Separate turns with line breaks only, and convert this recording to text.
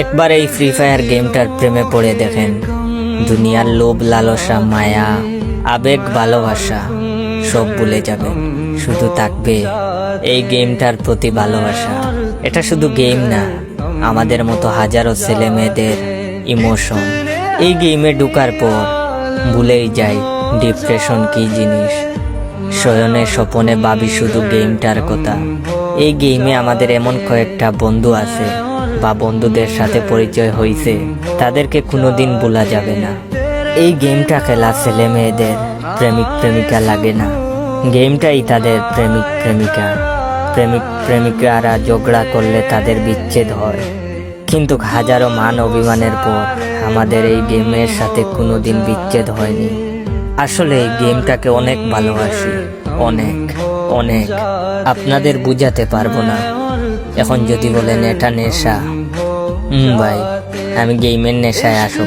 একবার এই free fire গেমটার প্রেমে পড়ে দেখেন। দুনিয়ার লোভ, লালসা, মায়া, আবেগ, ভালোবাসা সব ভুলে যাবেন। শুধু থাকবে এই গেমটার প্রতি ভালোবাসা। এটা শুধু গেম না, আমাদের মতো হাজারো ছেলে মেয়েদের ইমোশন। এই গেমে ঢুকার পর ভুলেই যাই ডিপ্রেশন কি জিনিস। শয়নে স্বপনে ভাবি শুধু গেমটার কথা। এই গেমে আমাদের এমন কয়েকটা বন্ধু আছে বা বন্ধুদের সাথে পরিচয় হয়েছে, তাদেরকে কোনোদিন ভোলা যাবে না। এই গেমটা খেলা ছেলে মেয়েদের প্রেমিক প্রেমিকা লাগে না, গেমটাই তাদের প্রেমিক প্রেমিকা। প্রেমিক প্রেমিকারা ঝগড়া করলে তাদের বিচ্ছেদ হয়, কিন্তু হাজারো মান অভিমানের পর আমাদের এই গেমের সাথে কোনোদিন বিচ্ছেদ হয়নি। আসলে এই গেমটাকে অনেক ভালোবাসি, অনেক অনেক। আপনাদের বুঝাতে পারবো না। এখন যদি বলেন এটা নেশা, ভাই আমি গেমের নেশায় আসো।